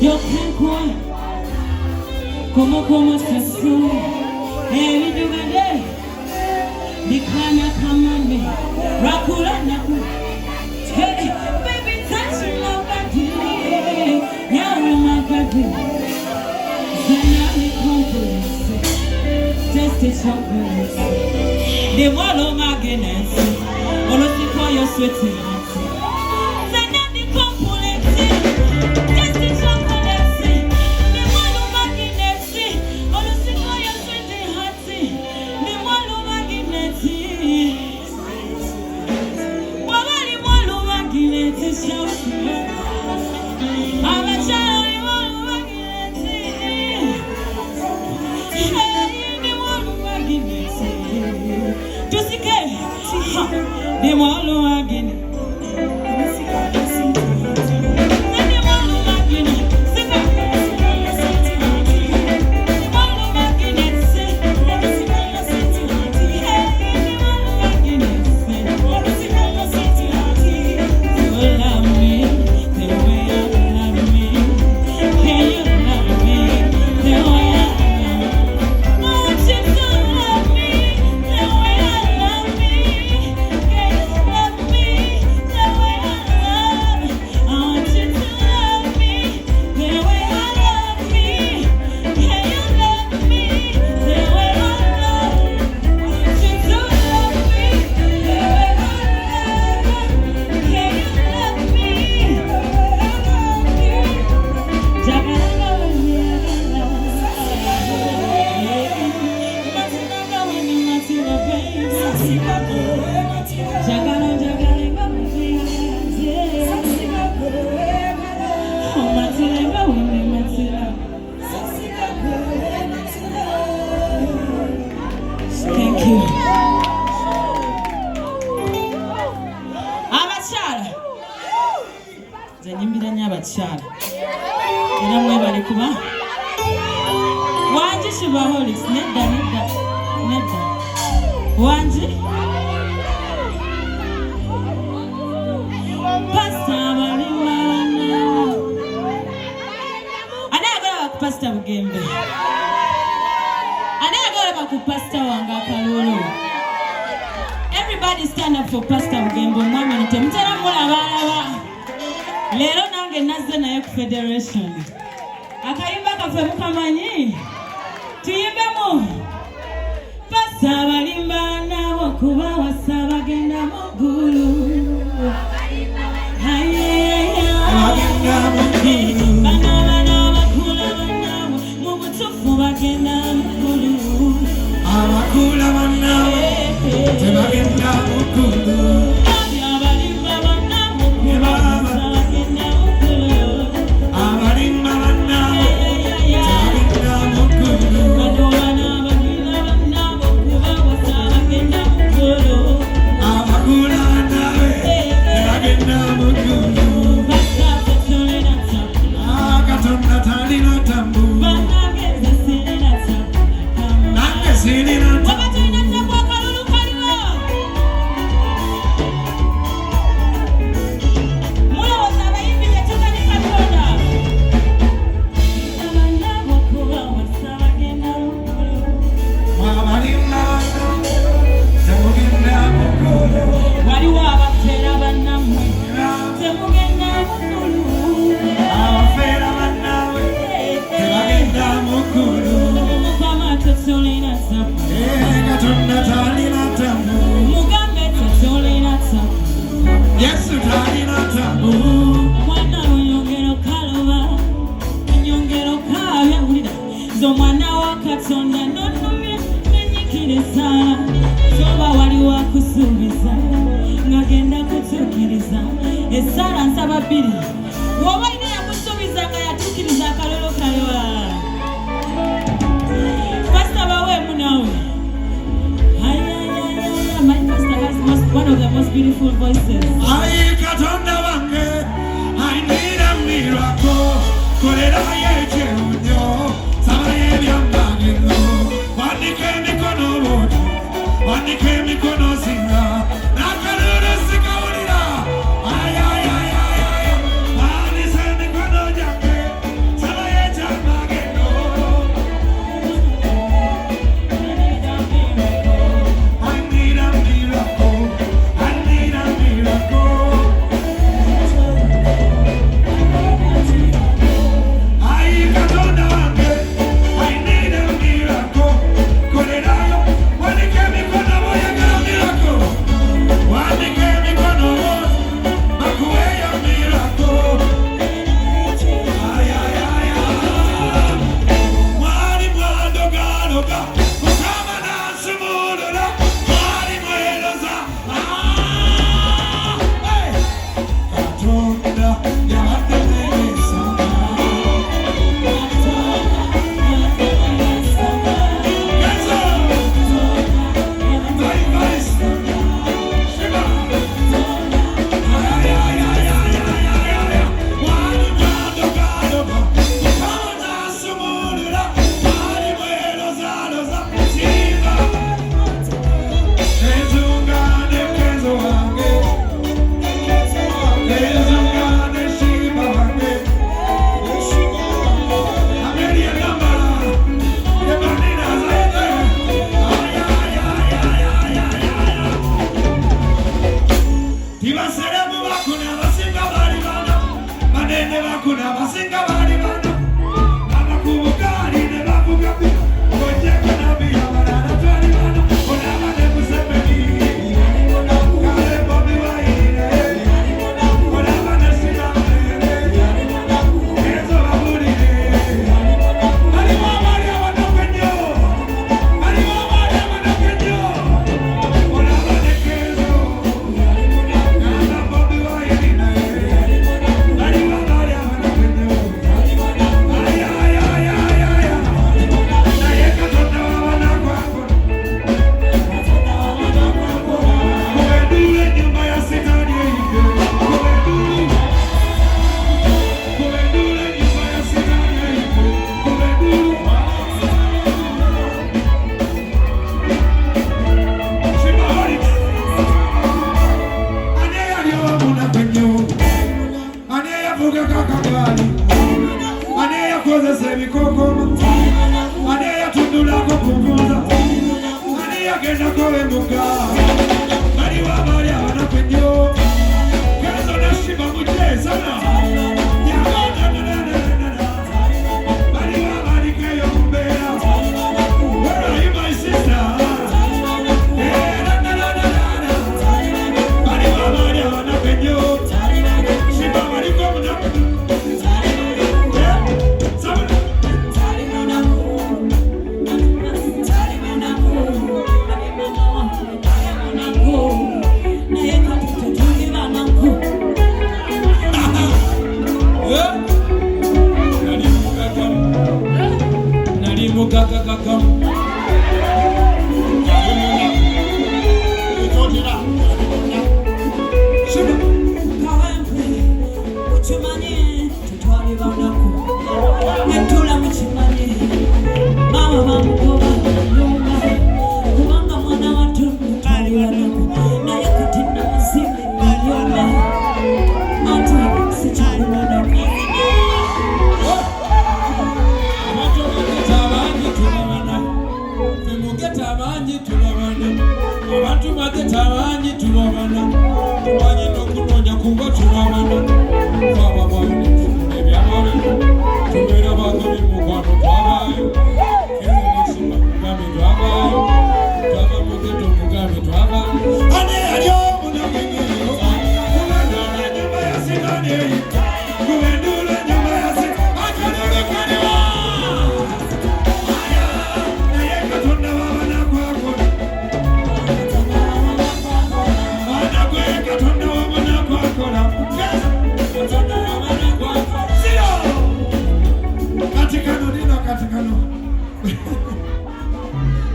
Yo can't go. Como sesu. Hey, we do good day. Nikana kamame. Rakula naku. Hey, baby, touch my body. You're my baby. Zanami confidence. Just a chocolate. The wall of my goodness. All of you call your sweetie. Everybody stand up for Pastor Mugembe. Lero nange nazze naye ku federation. Akayimba kafe mukamanyi. Tuyimbemu. Pastor balimba nabo kuba wasaba genda mugulu. Bagenda mugulu. Bana bakula banabo mu butufu bagenda mugulu. Abakula banabo tebagenda mugulu. One of the most beautiful voices. I need a miracle.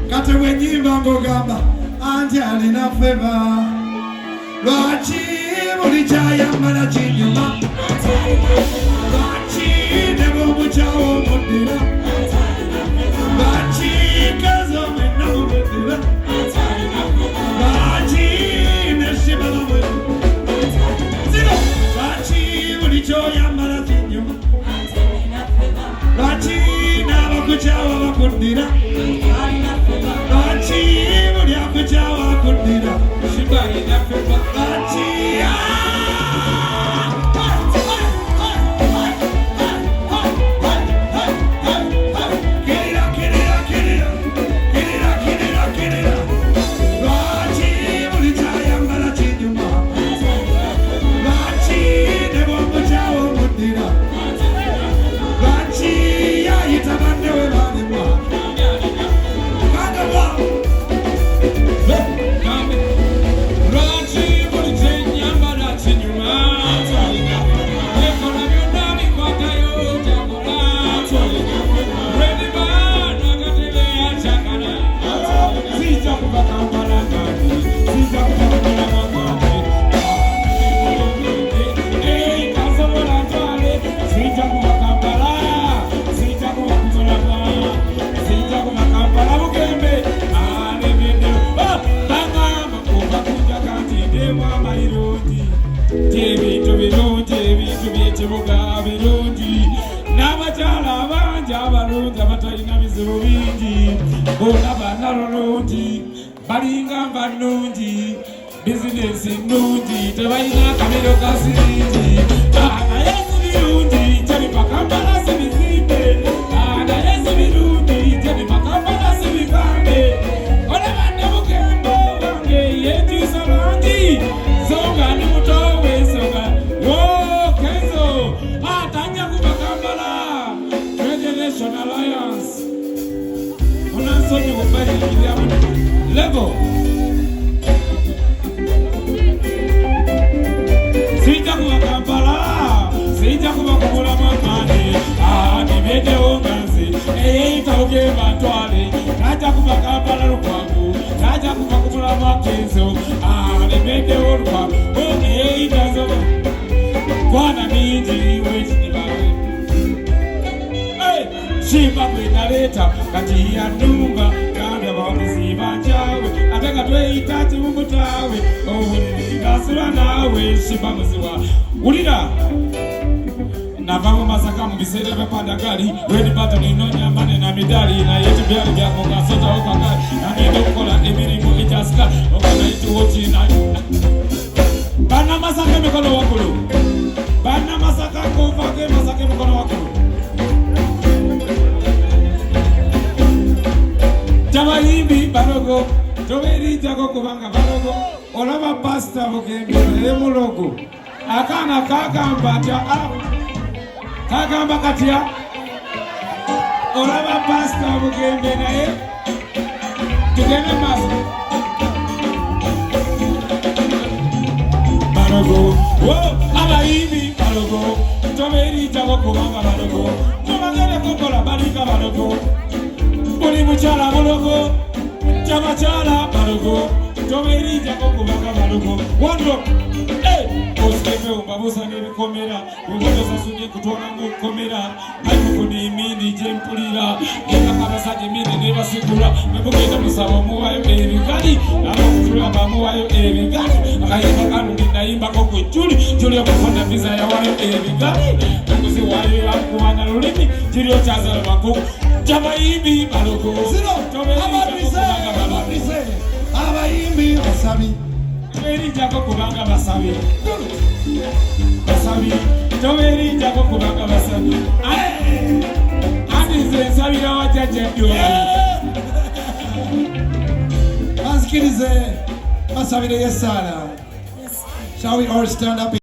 Kate wenyimba ngogamba anti alina feva lwaki buli kyayambala kinyuma lwaki ne bw'omukyawo omuddira lwaki kazo mwenna mubuddira lwaki nesiba bamwezi zino lwaki buli kyoyambala kinyuma lwaki n'abakukyawa bakuddira lwaki buli akukyawa akuddira lwaki balinga banungi business nungi tebalina kamero kasiringi naye ku birungi Salvation Alliance. Unansonyi kubali William Level. Sija kuwa Kampala, sija kuwa kumula mamani. Nimede ongazi, itauge matwale. Naja kuwa Kampala lukwangu, naja kuwa kumula makenzo. Nimede onwa, itazo. Kwana miji wechi nibawe. Shimba kwenaleta kati ya numba kambya bamuzi banjawe ataka tweitati mumutawe gasura nawe shimba muziwa ulira navamo masaka mubisere bepadagali weni bato ninonyambane na midali na yetu byali byako gasota okagali nagenda okukola emirimu ejasika okanaituwochina bana masaka mikono wakulu bana masaka kovage masaka mikono wakulu Jamayimbi balogo, toberi jago kubanga balogo, olaba pasta bukembe emulogo. Akana kagamba tia kagamba katia. Olaba pasta bukembe naye. Tugene mas. Balogo, abayimbi balogo, toberi jago kubanga balogo. Tobagere kokola balika balogo. Boli muchala balogo, chama chala balogo, tomeri jako kubanga balogo. Wando, oskepe umbabusa ni komera, umbabusa suni kutoka komera, ayukuni mini jempulira, eka kabasaje mini neba sikura, mebuketa musaba muwayo ebigani, abakutura bamuwayo ebigani, akayimba kanuni naimba koko juli okufuna visa ya wayo ebigani, okuzi wayo akuwana lulimi, juli ochazala bakoko. Jamayimbi balogo abayimbi basabi toberi jako kubanga basabi toberi jako kubanga basabi anize nsabira wajajja ddyo bazikirize basabire Yesaala. Shall we all stand up?